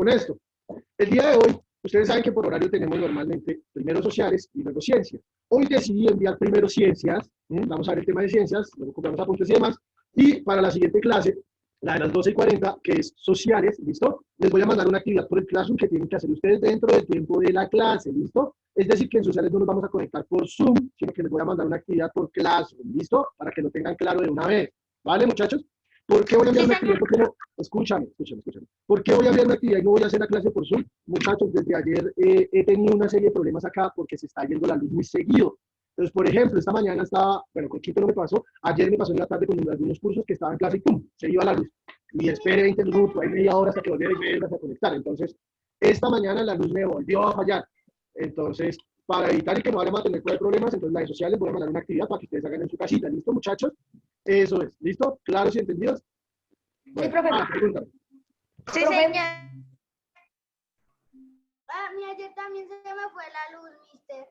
con esto. El día de hoy, ustedes saben que por horario tenemos normalmente primero sociales y luego ciencias. Hoy decidí enviar primero ciencias, vamos a ver el tema de ciencias, luego copiamos apuntes y demás, y para la siguiente clase, la de las 12:40, que es sociales, ¿listo? Les voy a mandar una actividad por el Classroom que tienen que hacer ustedes dentro del tiempo de la clase, ¿listo? Es decir, que en sociales no nos vamos a conectar por Zoom, sino que les voy a mandar una actividad por Classroom, ¿listo? Para que lo tengan claro de una vez, ¿vale, muchachos? ¿Por qué voy a enviar una actividad? ¿Por qué no? Escúchame. ¿Por qué voy a enviar una actividad y no voy a hacer la clase por Zoom? Muchachos, desde ayer he tenido una serie de problemas acá porque se está yendo la luz muy seguido. Entonces, por ejemplo, esta mañana estaba, bueno, con Quito no me pasó, ayer me pasó en la tarde con algunos cursos que estaban en clase y ¡pum! Se iba la luz. Y esperé 20 minutos, hay media hora hasta que volviera y me vuelvas a conectar. Entonces, esta mañana la luz me volvió a fallar. Entonces, para evitar y que no vayamos a tener problemas, entonces las redes sociales voy a mandar una actividad para que ustedes hagan en su casita. ¿Listo, muchachos? Eso es. ¿Listo? ¿Claros y entendidos? Bueno, sí, profe. pregúntame. Sí, señor. Mi ayer también se me fue la luz, mister.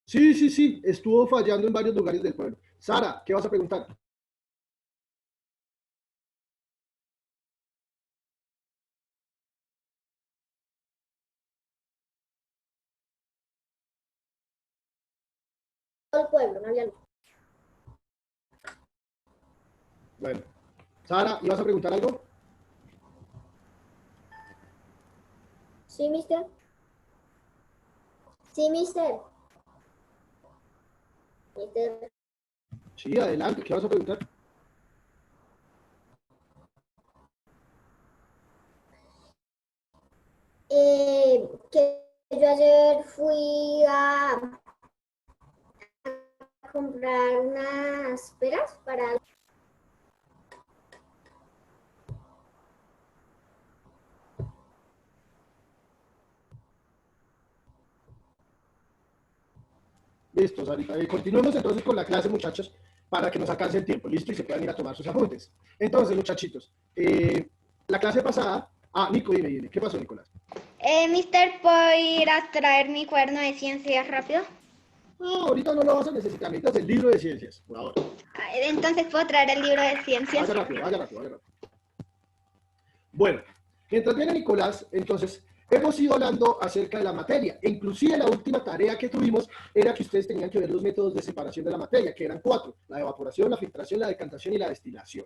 Sí, estuvo fallando en varios lugares del pueblo. Sara, ¿qué vas a preguntar? Todo el pueblo, no había luz. Bueno, Sara, ¿ibas a preguntar algo? Sí, mister. Sí, mister. Mister. Sí, adelante, ¿qué vas a preguntar? Que yo ayer fui a comprar unas peras para... Listo, Sarita. Continuemos entonces con la clase, muchachos, para que nos alcance el tiempo, ¿listo? Y se puedan ir a tomar sus apuntes. Entonces, muchachitos, la clase pasada... Ah, Nico, dime, ¿qué pasó, Nicolás? Mister, ¿puedo ir a traer mi cuaderno de ciencias rápido? No, ahorita no lo vas a necesitar, necesitas el libro de ciencias, por ahora. Entonces, ¿puedo traer el libro de ciencias? Vaya rápido. Bueno, mientras viene Nicolás, entonces, hemos ido hablando acerca de la materia. E inclusive la última tarea que tuvimos era que ustedes tenían que ver los métodos de separación de la materia, que eran 4. La evaporación, la filtración, la decantación y la destilación.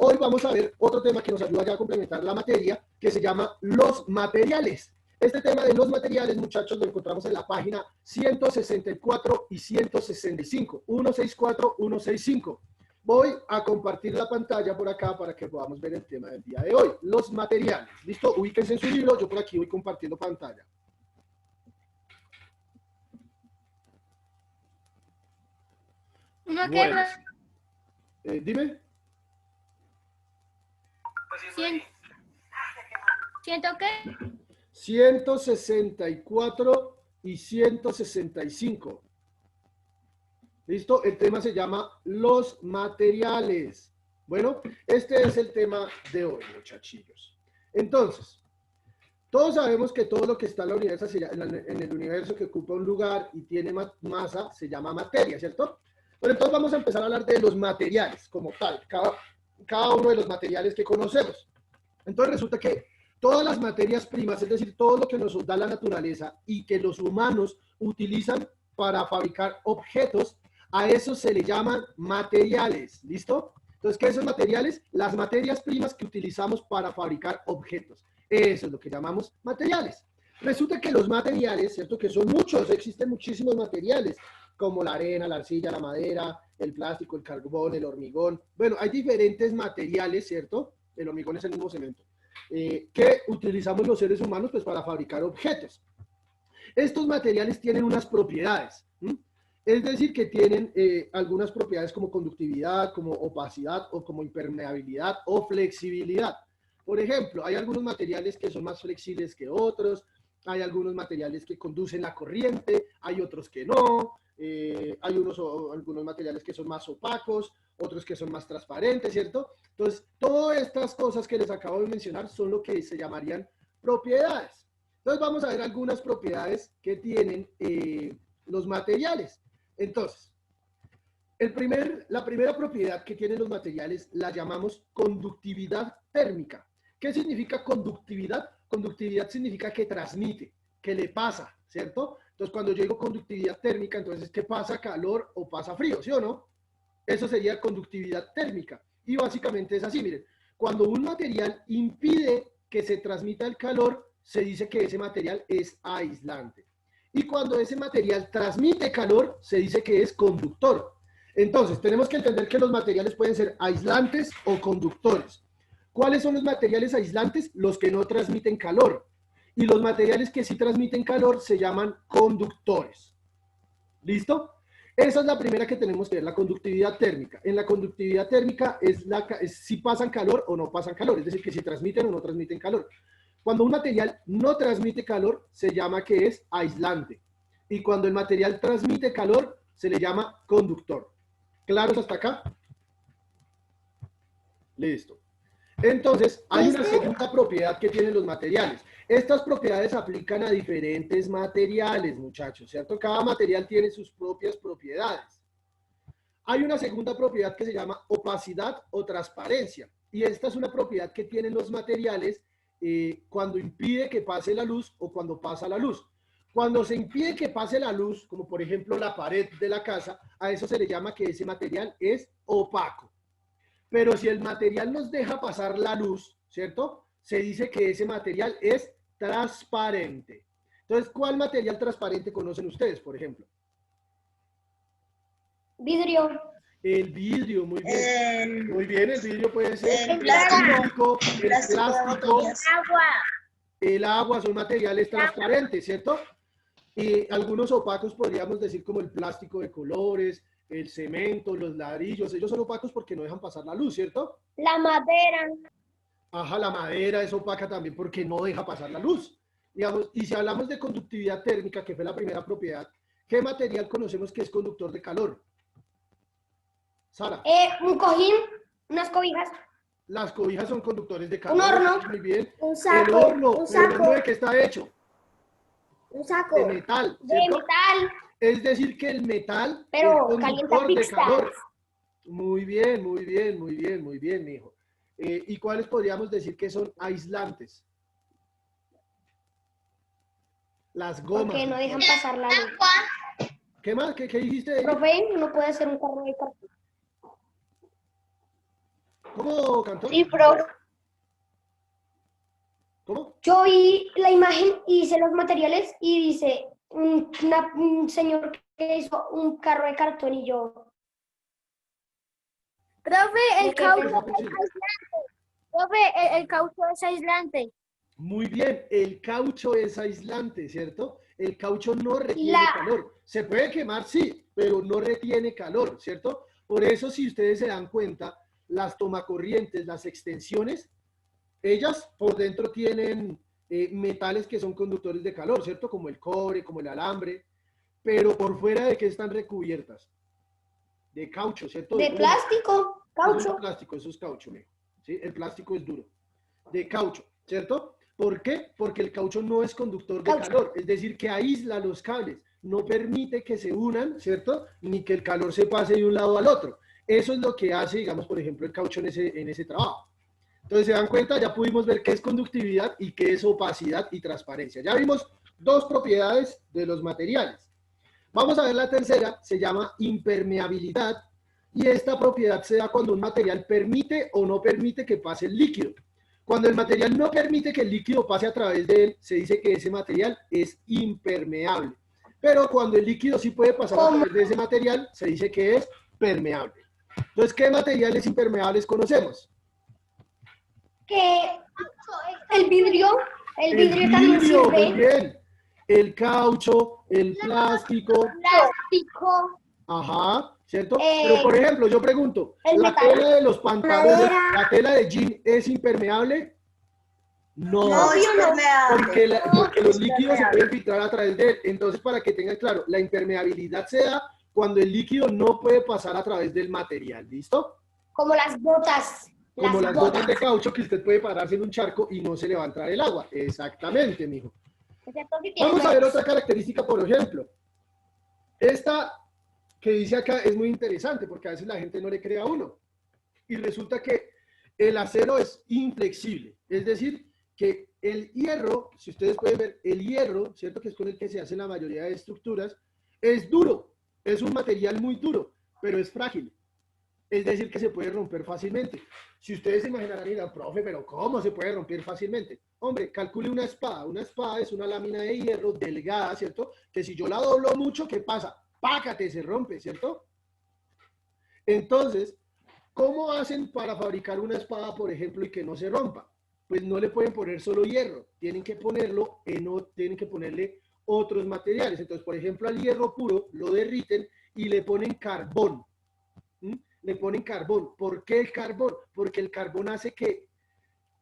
Hoy vamos a ver otro tema que nos ayuda ya a complementar la materia, que se llama los materiales. Este tema de los materiales, muchachos, lo encontramos en la página 164 y 165. 164, 165. Voy a compartir la pantalla por acá para que podamos ver el tema del día de hoy. Los materiales. ¿Listo? Ubíquense en su libro. Yo por aquí voy compartiendo pantalla. ¿Uno qué? Bueno. Dime. ¿Siento qué? 164 y 165. ¿Listo? El tema se llama los materiales. Bueno, este es el tema de hoy, muchachillos. Entonces, todos sabemos que todo lo que está en el universo que ocupa un lugar y tiene masa se llama materia, ¿cierto? Pero entonces vamos a empezar a hablar de los materiales como tal, cada uno de los materiales que conocemos. Entonces resulta que todas las materias primas, es decir, todo lo que nos da la naturaleza y que los humanos utilizan para fabricar objetos, a eso se le llaman materiales, ¿listo? Entonces, ¿qué son materiales? Las materias primas que utilizamos para fabricar objetos. Eso es lo que llamamos materiales. Resulta que los materiales, ¿cierto? Que son muchos, existen muchísimos materiales, como la arena, la arcilla, la madera, el plástico, el carbón, el hormigón. Bueno, hay diferentes materiales, ¿cierto? El hormigón es el mismo cemento. Que utilizamos los seres humanos pues, para fabricar objetos. Estos materiales tienen unas propiedades, es decir, que tienen algunas propiedades como conductividad, como opacidad o como impermeabilidad o flexibilidad. Por ejemplo, hay algunos materiales que son más flexibles que otros, hay algunos materiales que conducen la corriente, hay otros que no, hay algunos materiales que son más opacos, otros que son más transparentes, ¿cierto? Entonces, todas estas cosas que les acabo de mencionar son lo que se llamarían propiedades. Entonces, vamos a ver algunas propiedades que tienen los materiales. Entonces, la primera propiedad que tienen los materiales la llamamos conductividad térmica. ¿Qué significa conductividad? Conductividad significa que transmite, que le pasa, ¿cierto? Entonces, cuando yo digo conductividad térmica, entonces, ¿qué pasa calor o pasa frío? ¿Sí o no? Eso sería conductividad térmica. Y básicamente es así, miren. Cuando un material impide que se transmita el calor, se dice que ese material es aislante. Y cuando ese material transmite calor, se dice que es conductor. Entonces, tenemos que entender que los materiales pueden ser aislantes o conductores. ¿Cuáles son los materiales aislantes? Los que no transmiten calor. Y los materiales que sí transmiten calor se llaman conductores. ¿Listo? Esa es la primera que tenemos que ver, la conductividad térmica. En la conductividad térmica es si pasan calor o no pasan calor, es decir, que si transmiten o no transmiten calor. Cuando un material no transmite calor, se llama que es aislante. Y cuando el material transmite calor, se le llama conductor. ¿Claros hasta acá? Listo. Entonces, hay una segunda propiedad que tienen los materiales. Estas propiedades aplican a diferentes materiales, muchachos, ¿cierto? Cada material tiene sus propias propiedades. Hay una segunda propiedad que se llama opacidad o transparencia. Y esta es una propiedad que tienen los materiales cuando impide que pase la luz o cuando pasa la luz. Cuando se impide que pase la luz, como por ejemplo la pared de la casa, a eso se le llama que ese material es opaco. Pero si el material nos deja pasar la luz, ¿cierto? Se dice que ese material es transparente. Entonces, ¿cuál material transparente conocen ustedes, por ejemplo? Vidrio. El vidrio, muy bien. Muy bien, el vidrio puede ser el plástico, el plástico, Agua. el agua, son materiales transparentes, ¿cierto? Y algunos opacos podríamos decir como el plástico de colores, el cemento, los ladrillos, ellos son opacos porque no dejan pasar la luz, ¿cierto? La madera. Ajá, la madera es opaca también porque no deja pasar la luz. Digamos, y si hablamos de conductividad térmica, que fue la primera propiedad, ¿qué material conocemos que es conductor de calor? Sara. Un cojín, unas cobijas. Las cobijas son conductores de calor. Un horno. Muy bien. Un saco. El horno. Un ¿El saco. horno de qué está hecho? Un saco. De metal, De ¿cierto? metal. Es decir, que el metal Pero es calienta conductor de pizzas. calor. Muy bien, muy bien, muy bien, muy bien, mijo. ¿Y cuáles podríamos decir que son aislantes? Las gomas. Porque no dejan pasar la luz. ¿Qué más? ¿Qué dijiste? Profe, no puede hacer un carro de cartón. ¿Cómo, Cantón? Sí, profe. ¿Cómo? Yo vi la imagen y hice los materiales y dice un señor que hizo un carro de cartón y yo. Profe, el ¿Qué caucho pensó? es aislante. Profe, el caucho es aislante. Muy bien, el caucho es aislante, ¿cierto? El caucho no retiene La- calor. Se puede quemar, sí, pero no retiene calor, ¿cierto? Por eso, si ustedes se dan cuenta, las tomacorrientes, las extensiones, ellas por dentro tienen metales que son conductores de calor, ¿cierto? Como el cobre, como el alambre, pero por fuera de que están recubiertas de caucho, ¿cierto? De goma. plástico, Eso es caucho. plástico, eso es caucho, mijo. ¿Sí? El plástico es duro. De caucho, ¿cierto? ¿Por qué? Porque el caucho no es conductor de Caucho. calor, es decir, que aísla los cables, no permite que se unan, ¿cierto? Ni que el calor se pase de un lado al otro. Eso es lo que hace, digamos, por ejemplo, el caucho en ese trabajo. Entonces, se dan cuenta, ya pudimos ver qué es conductividad y qué es opacidad y transparencia. Ya vimos dos propiedades de los materiales. Vamos a ver la tercera, se llama impermeabilidad, y esta propiedad se da cuando un material permite o no permite que pase el líquido. Cuando el material no permite que el líquido pase a través de él, se dice que ese material es impermeable. Pero cuando el líquido sí puede pasar a través de ese material, se dice que es permeable. Entonces, ¿qué materiales impermeables conocemos? Que el vidrio también vidrio, muy sirve. bien. El caucho, el plástico, Plástico. ajá, ¿cierto? Eh, Pero, por ejemplo, yo pregunto, el ¿la metal. tela de los pantalones, Madera. la tela de jean es impermeable? No, No es permeable. porque los Es líquidos se permeable. pueden filtrar a través de él. Entonces, para que tengan claro, la impermeabilidad se da cuando el líquido no puede pasar a través del material, ¿listo? Como las botas. Como las botas de caucho que usted puede pararse en un charco y no se le va a entrar el agua. Exactamente, mijo. Excepto si tiene Vamos a ver huecos. otra característica, por ejemplo. Esta que dice acá es muy interesante porque a veces la gente no le cree a uno. Y resulta que el acero es inflexible. Es decir, que el hierro, si ustedes pueden ver, el hierro, ¿cierto? Que es con el que se hacen la mayoría de estructuras, es duro, es un material muy duro, pero es frágil. Es decir, que se puede romper fácilmente. Si ustedes se imaginarán, dirán, profe, pero ¿cómo se puede romper fácilmente? Hombre, calcule una espada. Una espada es una lámina de hierro delgada, ¿cierto? Que si yo la doblo mucho, ¿qué pasa? ¡Pácate! Se rompe, ¿cierto? Entonces, ¿cómo hacen para fabricar una espada, por ejemplo, y que no se rompa? Pues no le pueden poner solo hierro, tienen que ponerle otros materiales. Entonces, por ejemplo, al hierro puro lo derriten y le ponen carbón. Le ponen carbón. ¿Por qué el carbón? Porque el carbón hace que,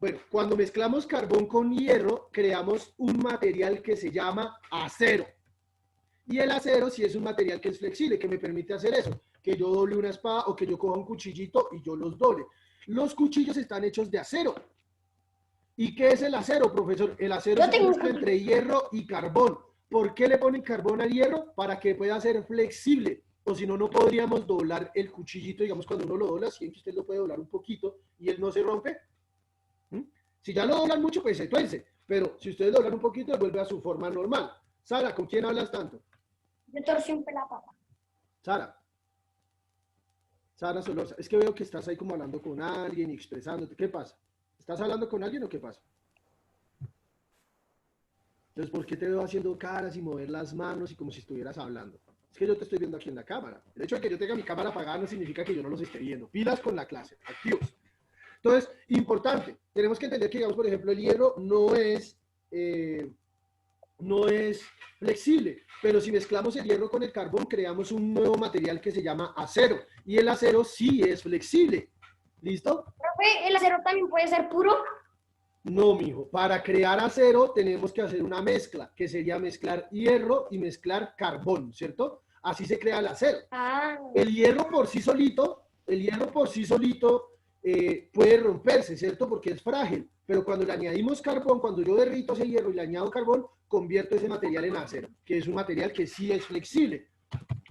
bueno, cuando mezclamos carbón con hierro, creamos un material que se llama acero. Y el acero sí es un material que es flexible, que me permite hacer eso, que yo doble una espada o que yo coja un cuchillito y yo los doble. Los cuchillos están hechos de acero. ¿Y qué es el acero, profesor? El acero es una mezcla entre hierro y carbón. ¿Por qué le ponen carbón al hierro? Para que pueda ser flexible. O si no, no podríamos doblar el cuchillito, digamos, cuando uno lo dobla, si usted lo puede doblar un poquito y él no se rompe. Si ya lo doblan mucho, pues se tuerce. Pero si ustedes doblan un poquito, vuelve a su forma normal. Sara, ¿con quién hablas tanto? Yo torcí un pelapapa. Sara. Sara Solosa. Es que veo que estás ahí como hablando con alguien y expresándote. ¿Qué pasa? ¿Estás hablando con alguien o qué pasa? Entonces, ¿por qué te veo haciendo caras y mover las manos y como si estuvieras hablando? Es que yo te estoy viendo aquí en la cámara. El hecho de que yo tenga mi cámara apagada no significa que yo no los esté viendo. Pilas con la clase, activos. Entonces, importante, tenemos que entender que, digamos, por ejemplo, el hierro no es flexible, pero si mezclamos el hierro con el carbón, creamos un nuevo material que se llama acero, y el acero sí es flexible. ¿Listo? Profe, ¿el acero también puede ser puro? No, mijo. Para crear acero tenemos que hacer una mezcla, que sería mezclar hierro y mezclar carbón, ¿cierto? Así se crea el acero. Ah. El hierro por sí solito puede romperse, ¿cierto? Porque es frágil. Pero cuando le añadimos carbón, cuando yo derrito ese hierro y le añado carbón, convierto ese material en acero, que es un material que sí es flexible.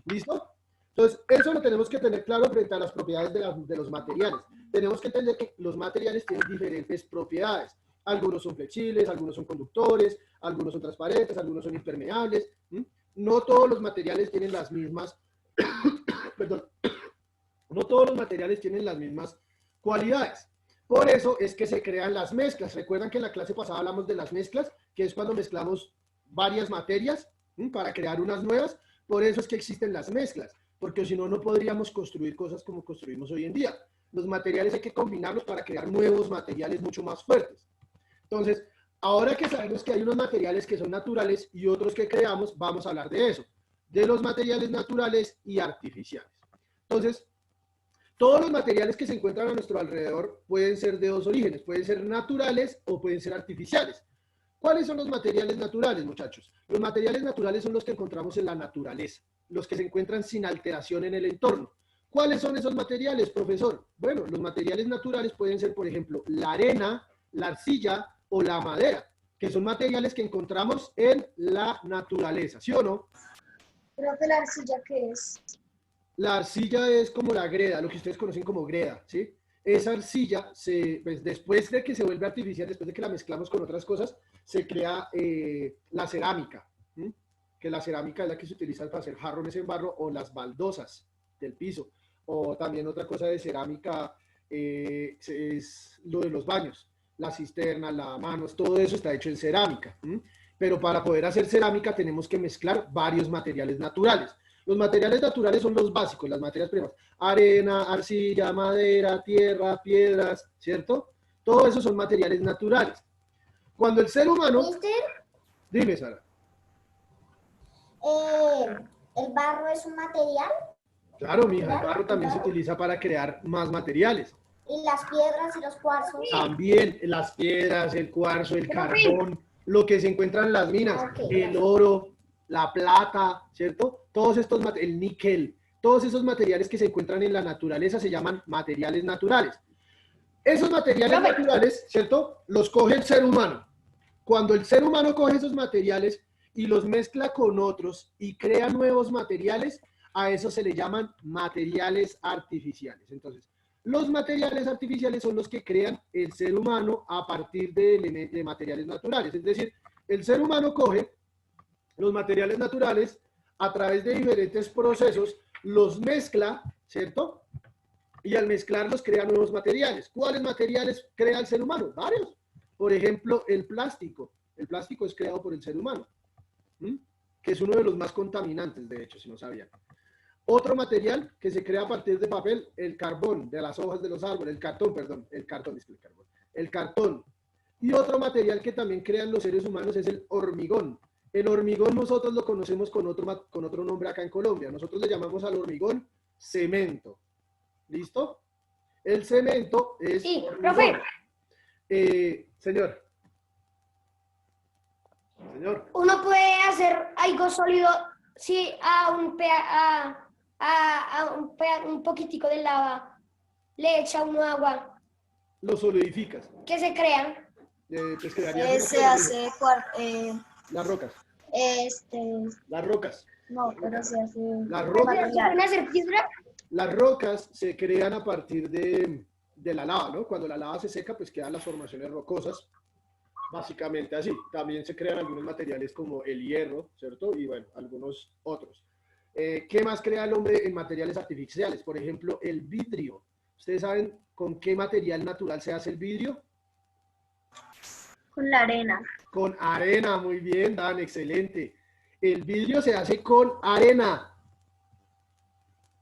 ¿Listo? Entonces, eso lo tenemos que tener claro frente a las propiedades de los materiales. Tenemos que entender que los materiales tienen diferentes propiedades. Algunos son flexibles, algunos son conductores, algunos son transparentes, algunos son impermeables. No todos los materiales tienen las mismas, perdón, no todos los materiales tienen las mismas cualidades. Por eso es que se crean las mezclas. Recuerdan que en la clase pasada hablamos de las mezclas, que es cuando mezclamos varias materias para crear unas nuevas. Por eso es que existen las mezclas, porque si no, no podríamos construir cosas como construimos hoy en día. Los materiales hay que combinarlos para crear nuevos materiales mucho más fuertes. Entonces, ahora que sabemos que hay unos materiales que son naturales y otros que creamos, vamos a hablar de eso, de los materiales naturales y artificiales. Entonces, todos los materiales que se encuentran a nuestro alrededor pueden ser de dos orígenes, pueden ser naturales o pueden ser artificiales. ¿Cuáles son los materiales naturales, muchachos? Los materiales naturales son los que encontramos en la naturaleza, los que se encuentran sin alteración en el entorno. ¿Cuáles son esos materiales, profesor? Bueno, los materiales naturales pueden ser, por ejemplo, la arena, la arcilla o la madera, que son materiales que encontramos en la naturaleza, ¿sí o no? Profe, ¿la arcilla qué es? La arcilla es como la greda, lo que ustedes conocen como greda, ¿sí? Esa arcilla, pues, después de que se vuelve artificial, después de que la mezclamos con otras cosas, se crea la cerámica, que la cerámica es la que se utiliza para hacer jarrones en barro o las baldosas del piso, o también otra cosa de cerámica es lo de los baños, la cisterna, lavamanos, todo eso está hecho en cerámica, pero para poder hacer cerámica tenemos que mezclar varios materiales naturales. Los materiales naturales son los básicos, las materias primas. Arena, arcilla, madera, tierra, piedras, ¿cierto? Todo eso son materiales naturales. Cuando el ser humano... ¿Mister? Dime, Sara. ¿El barro es un material? Claro, mija, el barro también se utiliza para crear más materiales. ¿Y las piedras y los cuarzos? También las piedras, el cuarzo, el carbón, lo que se encuentra en las minas, el oro, la plata, ¿cierto? Todos estos el níquel, todos esos materiales que se encuentran en la naturaleza se llaman materiales naturales. Esos materiales naturales, ¿cierto? Los coge el ser humano. Cuando el ser humano coge esos materiales y los mezcla con otros y crea nuevos materiales, a eso se le llaman materiales artificiales. Entonces, Los materiales artificiales son los que crean el ser humano a partir de materiales naturales. Es decir, el ser humano coge los materiales naturales a través de diferentes procesos, los mezcla, ¿cierto? Y al mezclarlos crea nuevos materiales. ¿Cuáles materiales crea el ser humano? Varios. Por ejemplo, el plástico. El plástico es creado por el ser humano, ¿m? Que es uno de los más contaminantes, de hecho, si no sabían. Otro material que se crea a partir de papel, el carbón, de las hojas de los árboles, el cartón, perdón, el cartón, es el carbón, el cartón. Y otro material que también crean los seres humanos es el hormigón. El hormigón nosotros lo conocemos con otro nombre acá en Colombia. Nosotros le llamamos al hormigón cemento. ¿Listo? El cemento es Sí, hormigón. profe. Señor. Uno puede hacer algo sólido si un poquitico de lava le echa uno agua. Lo solidificas. ¿Qué se crean? Pues quedaría Se hace las rocas. Las rocas. No, pero se hace Las rocas. ¿Se pueden hacer piedra? Las rocas se crean a partir de la lava, ¿no? Cuando la lava se seca, pues quedan las formaciones rocosas, básicamente así. También se crean algunos materiales como el hierro, ¿cierto? Y bueno, algunos otros. ¿Qué más crea el hombre en materiales artificiales? Por ejemplo, el vidrio. ¿Ustedes saben con qué material natural se hace el vidrio? con la arena. Con arena, muy bien, Dan, excelente. El vidrio se hace con arena.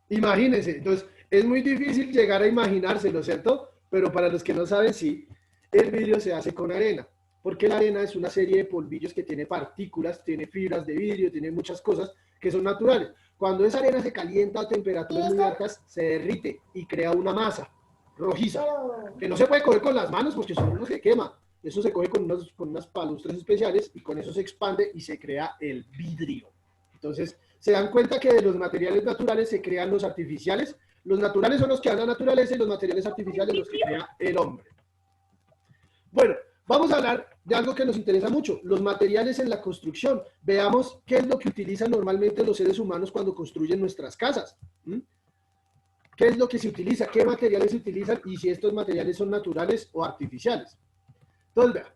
Imagínense, entonces es muy difícil llegar a imaginárselo, ¿cierto? Pero para los que no saben, sí, el vidrio se hace con arena, porque la arena es una serie de polvillos que tiene partículas, tiene fibras de vidrio, tiene muchas cosas que son naturales. Cuando esa arena se calienta a temperaturas muy altas, se derrite y crea una masa rojiza, que no se puede coger con las manos porque son unos que quema. Eso se coge con unas palustres especiales y con eso se expande y se crea el vidrio. Entonces, se dan cuenta que de los materiales naturales se crean los artificiales. Los naturales son los que dan la naturaleza y los materiales artificiales los que crea el hombre. Bueno, vamos a hablar de algo que nos interesa mucho, los materiales en la construcción. Veamos qué es lo que utilizan normalmente los seres humanos cuando construyen nuestras casas. ¿Qué es lo que se utiliza? ¿Qué materiales se utilizan? Y si estos materiales son naturales o artificiales. Entonces, vean,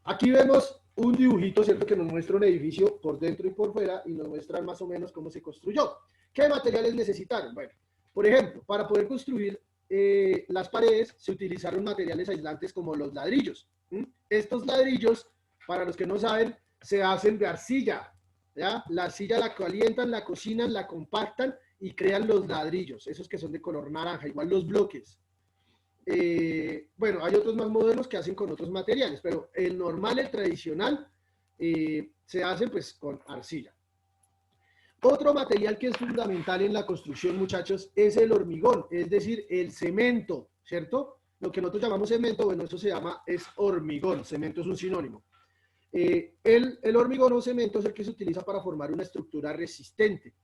aquí vemos un dibujito, ¿cierto? Que nos muestra un edificio por dentro y por fuera y nos muestra más o menos cómo se construyó. ¿Qué materiales necesitaron? Bueno, por ejemplo, para poder construir las paredes se utilizaron materiales aislantes como los ladrillos. Estos ladrillos, para los que no saben, se hacen de arcilla, ¿ya? La arcilla la calientan, la cocinan, la compactan y crean los ladrillos, esos que son de color naranja, igual los bloques. Bueno, hay otros más modernos que hacen con otros materiales, pero el normal, el tradicional, se hace pues con arcilla. Otro material que es fundamental en la construcción, muchachos, es el hormigón, es decir, el cemento, ¿cierto? Lo que nosotros llamamos cemento, bueno, eso se llama, es hormigón, cemento es un sinónimo. El hormigón o cemento es el que se utiliza para formar una estructura resistente.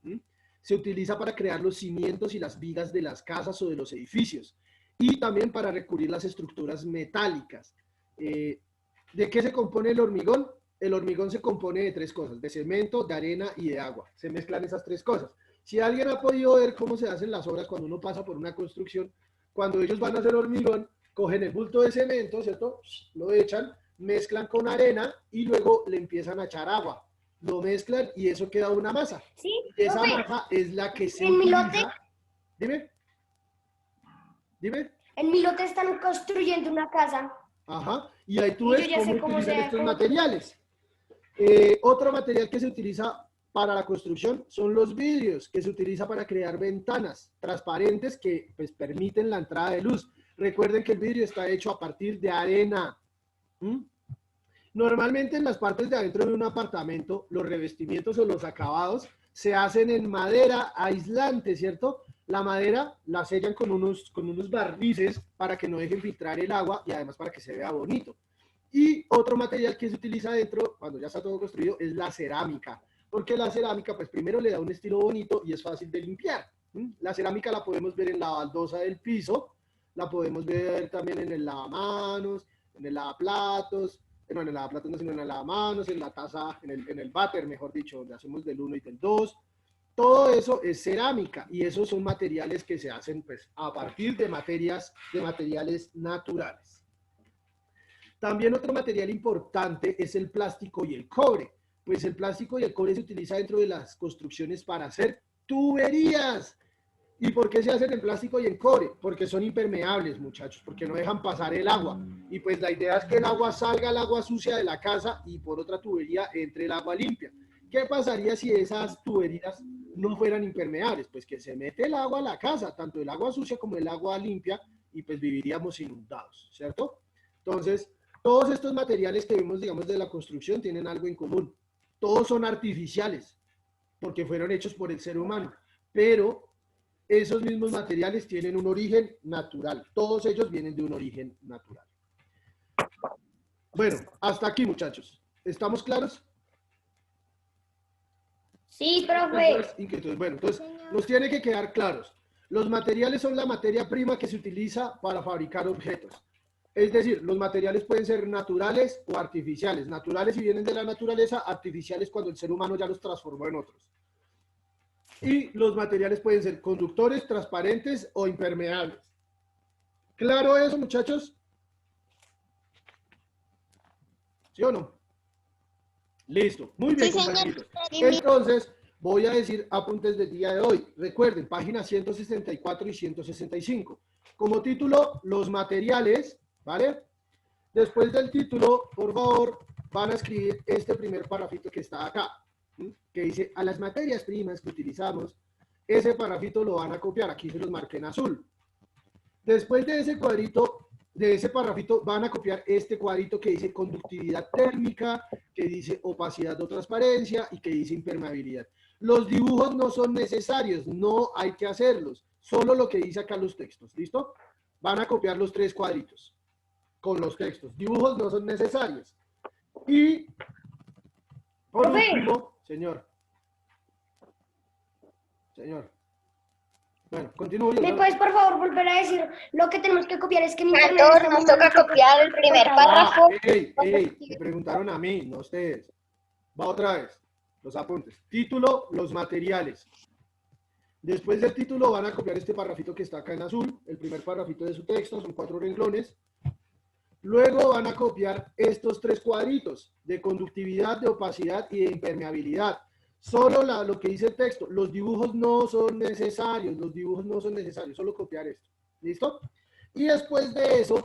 Se utiliza para crear los cimientos y las vigas de las casas o de los edificios. Y también para recubrir las estructuras metálicas. ¿De qué se compone el hormigón? El hormigón se compone de tres cosas, de cemento, de arena y de agua. Se mezclan esas tres cosas. Si alguien ha podido ver cómo se hacen las obras cuando uno pasa por una construcción, cuando ellos van a hacer hormigón, cogen el bulto de cemento, ¿cierto? Lo echan, mezclan con arena y luego le empiezan a echar agua. Lo mezclan y eso queda una masa. Sí, Y esa profe, masa es la que se en mi utiliza. lote. Dime. En mi lote están construyendo una casa. Ajá, y ahí tú Y yo ves ya sé cómo cómo utilizan se- estos cómo- materiales. Otro material que se utiliza para la construcción son los vidrios, que se utiliza para crear ventanas transparentes que pues, permiten la entrada de luz. Recuerden que el vidrio está hecho a partir de arena. Normalmente en las partes de adentro de un apartamento, los revestimientos o los acabados se hacen en madera aislante, ¿cierto? La madera la sellan con unos barnices para que no dejen filtrar el agua y además para que se vea bonito. Y otro material que se utiliza dentro, cuando ya está todo construido, es la cerámica. Porque la cerámica, pues primero le da un estilo bonito y es fácil de limpiar. La cerámica la podemos ver en la baldosa del piso, la podemos ver también en el lavamanos, en el lavaplatos, no en el lavaplatos, no, sino en el lavamanos, en la taza, en el váter, mejor dicho, donde hacemos del 1 y del 2. Todo eso es cerámica y esos son materiales que se hacen pues, a partir de materiales naturales. También otro material importante es el plástico y el cobre. Pues el plástico y el cobre se utiliza dentro de las construcciones para hacer tuberías. ¿Y por qué se hacen en plástico y en cobre? Porque son impermeables, muchachos, porque no dejan pasar el agua. Y pues la idea es que el agua salga, el agua sucia de la casa y por otra tubería entre el agua limpia. ¿Qué pasaría si esas tuberías no fueran impermeables? Pues que se mete el agua a la casa, tanto el agua sucia como el agua limpia, y pues viviríamos inundados, ¿cierto? Entonces, todos estos materiales que vemos, digamos, de la construcción tienen algo en común. Todos son artificiales, porque fueron hechos por el ser humano, pero esos mismos materiales tienen un origen natural. Todos ellos vienen de un origen natural. Bueno, hasta aquí, muchachos. ¿Estamos claros? Sí, profe. Bueno, entonces nos tiene que quedar claros. Los materiales son la materia prima que se utiliza para fabricar objetos. Es decir, los materiales pueden ser naturales o artificiales. Naturales si vienen de la naturaleza, artificiales cuando el ser humano ya los transformó en otros. Y los materiales pueden ser conductores, transparentes o impermeables. ¿Claro eso, muchachos? ¿Sí o no? Listo. Muy bien, Sí, señor. compañeritos. Entonces, voy a decir apuntes del día de hoy. Recuerden, páginas 164 y 165. Como título, los materiales, ¿vale? Después del título, por favor, van a escribir este primer parrafito que está acá, que dice, a las materias primas que utilizamos, ese parrafito lo van a copiar, aquí se los marqué en azul. Después de ese cuadrito, de ese parrafito, van a copiar este cuadrito que dice conductividad térmica, que dice opacidad o transparencia y que dice impermeabilidad. Los dibujos no son necesarios, no hay que hacerlos, solo lo que dice acá los textos, ¿listo? Van a copiar los 3 cuadritos con los textos. Dibujos no son necesarios. Y por último, señor. Bueno, continúo yo. ¿Me puedes, por favor, volver a decir lo que tenemos que copiar? Es que mi internet Doctor, está nos muy toca mal. copiar el primer párrafo. Me preguntaron a mí, no a ustedes. Va otra vez. Los apuntes. Título, los materiales. Después del título van a copiar este parrafito que está acá en azul, el primer parrafito de su texto, son 4 renglones. Luego van a copiar estos 3 cuadritos de conductividad, de opacidad y de impermeabilidad. Solo lo que dice el texto, los dibujos no son necesarios, solo copiar esto. ¿Listo? Y después de eso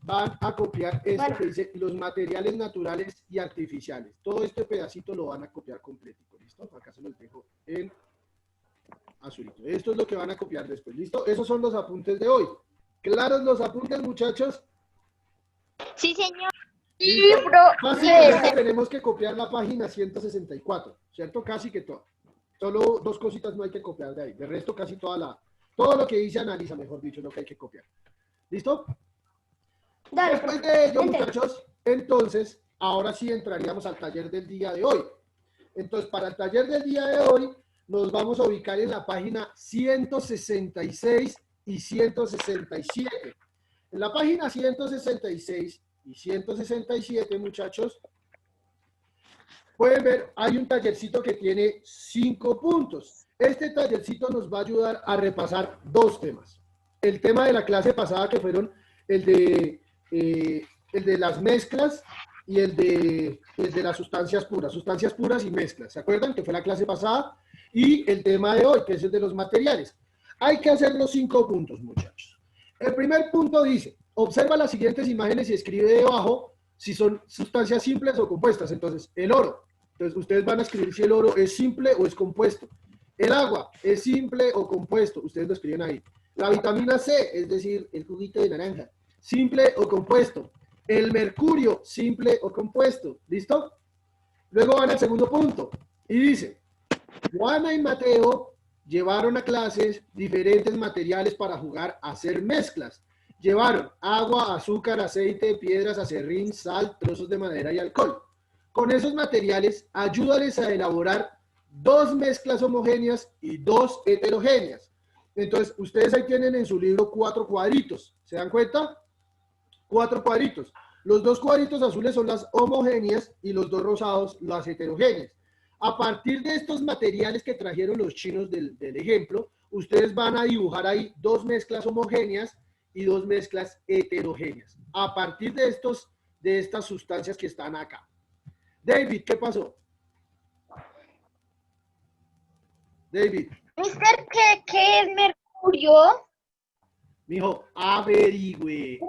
van a copiar esto que dice los materiales naturales y artificiales. Todo este pedacito lo van a copiar completito. ¿Listo? Acá se los dejo en azulito. Esto es lo que van a copiar después. ¿Listo? Esos son los apuntes de hoy. ¿Claros los apuntes, muchachos? Sí, señor. Sí, Básicamente tenemos que copiar la página 164, ¿cierto? Casi que todo. Solo 2 cositas no hay que copiar de ahí. De resto, casi todo lo que dice analiza, mejor dicho, es lo que hay que copiar. ¿Listo? Dale, Después de ello, muchachos, entonces, ahora sí entraríamos al taller del día de hoy. Entonces, para el taller del día de hoy, nos vamos a ubicar en la página 166 y 167. En la página 166 y 167, muchachos, pueden ver, hay un tallercito que tiene 5 puntos. Este tallercito nos va a ayudar a repasar 2 temas. El tema de la clase pasada, que fueron el de las mezclas y el de las sustancias puras y mezclas. ¿Se acuerdan? Que fue la clase pasada. Y el tema de hoy, que es el de los materiales. Hay que hacer los 5 puntos, muchachos. El primer punto dice, observa las siguientes imágenes y escribe debajo si son sustancias simples o compuestas. Entonces, el oro. Entonces, ustedes van a escribir si el oro es simple o es compuesto. El agua es simple o compuesto. Ustedes lo escriben ahí. La vitamina C, es decir, el juguito de naranja. Simple o compuesto. El mercurio, simple o compuesto. ¿Listo? Luego van al segundo punto. Y dice, Juana y Mateo llevaron a clases diferentes materiales para jugar a hacer mezclas. Llevaron agua, azúcar, aceite, piedras, acerrín, sal, trozos de madera y alcohol. Con esos materiales, ayúdales a elaborar 2 mezclas homogéneas y 2 heterogéneas. Entonces, ustedes ahí tienen en su libro 4 cuadritos. ¿Se dan cuenta? 4 cuadritos. Los 2 cuadritos azules son las homogéneas y los 2 rosados las heterogéneas. A partir de estos materiales que trajeron los chinos del ejemplo, ustedes van a dibujar ahí 2 mezclas homogéneas y 2 mezclas heterogéneas. A partir de estas sustancias que están acá. David, ¿qué pasó? David. Mister, ¿qué es mercurio? Mijo, averigüe.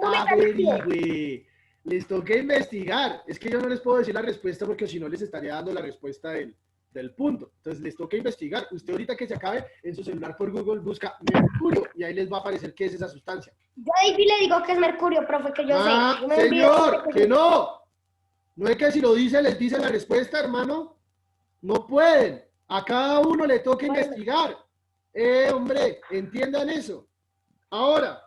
Les toca investigar. Es que yo no les puedo decir la respuesta porque si no les estaría dando la respuesta del punto. Entonces les toca investigar. Usted ahorita que se acabe en su celular por Google busca mercurio y ahí les va a aparecer qué es esa sustancia. Yo a David le digo que es mercurio, profe, que yo sé. Yo me Señor, olvidé. que no. No es que si lo dice les dice la respuesta, hermano. No pueden. A cada uno le toca investigar. Hombre, entiendan eso. Ahora,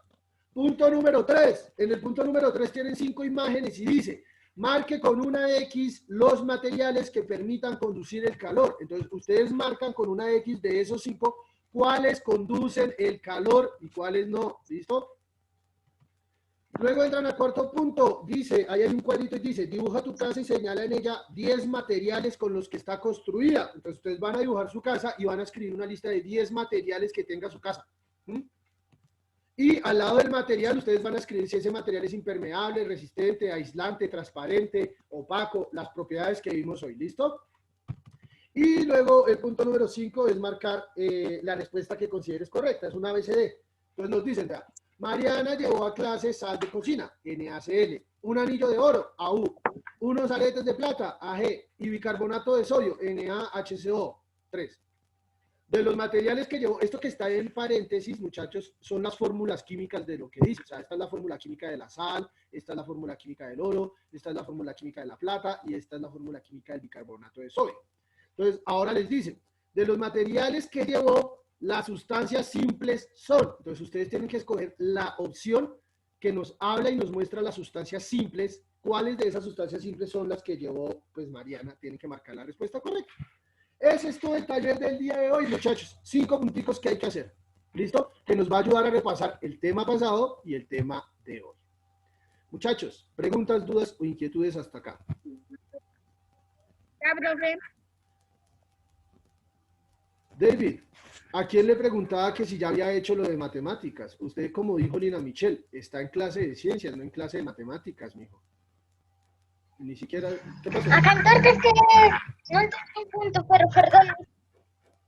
punto número 3. En el punto número 3 tienen 5 imágenes y dice, marque con una X los materiales que permitan conducir el calor. Entonces, ustedes marcan con una X de esos 5 cuáles conducen el calor y cuáles no. ¿Listo? Luego entran al cuarto punto. Dice, ahí hay un cuadrito y dice, dibuja tu casa y señala en ella 10 materiales con los que está construida. Entonces, ustedes van a dibujar su casa y van a escribir una lista de 10 materiales que tenga su casa. Y al lado del material, ustedes van a escribir si ese material es impermeable, resistente, aislante, transparente, opaco, las propiedades que vimos hoy. ¿Listo? Y luego el punto número 5 es marcar la respuesta que consideres correcta. Es una ABCD. Entonces nos dicen, vea, Mariana llevó a clase sal de cocina, NaCl, un anillo de oro, AU, unos aretes de plata, AG, y bicarbonato de sodio, NaHCO, 3. De los materiales que llevó, esto que está en paréntesis, muchachos, son las fórmulas químicas de lo que dice. O sea, esta es la fórmula química de la sal, esta es la fórmula química del oro, esta es la fórmula química de la plata y esta es la fórmula química del bicarbonato de sodio. Entonces, ahora les dicen, de los materiales que llevó, las sustancias simples son. Entonces, ustedes tienen que escoger la opción que nos habla y nos muestra las sustancias simples. ¿Cuáles de esas sustancias simples son las que llevó, pues, Mariana? Tienen que marcar la respuesta correcta. Ese es todo el taller del día de hoy, muchachos. 5 punticos que hay que hacer. ¿Listo? Que nos va a ayudar a repasar el tema pasado y el tema de hoy. Muchachos, preguntas, dudas o inquietudes hasta acá. Ya, profe. David, ¿a quién le preguntaba que si ya había hecho lo de matemáticas? Usted, como dijo Lina Michelle, está en clase de ciencias, no en clase de matemáticas, mijo. Ni siquiera... ¿Qué pasó? A cantar es que no entendí un punto, pero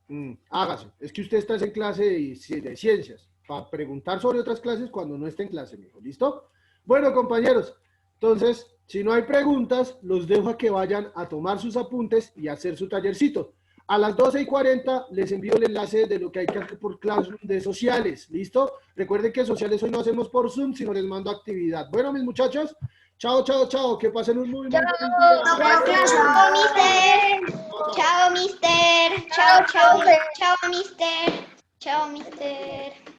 perdón. Hágase. Es que usted está en clase de ciencias. Para preguntar sobre otras clases cuando no esté en clase, mijo. ¿Listo? Bueno, compañeros. Entonces, si no hay preguntas, los dejo a que vayan a tomar sus apuntes y a hacer su tallercito. A las 12:40 les envío el enlace de lo que hay que hacer por Classroom de sociales. ¿Listo? Recuerden que sociales hoy no hacemos por Zoom, sino les mando actividad. Bueno, mis muchachos. Chao, chao, chao. Que pasen un muy buen día. Chao, mister. Chao, mister. Chao, chao. Chao, mister. Chao, mister.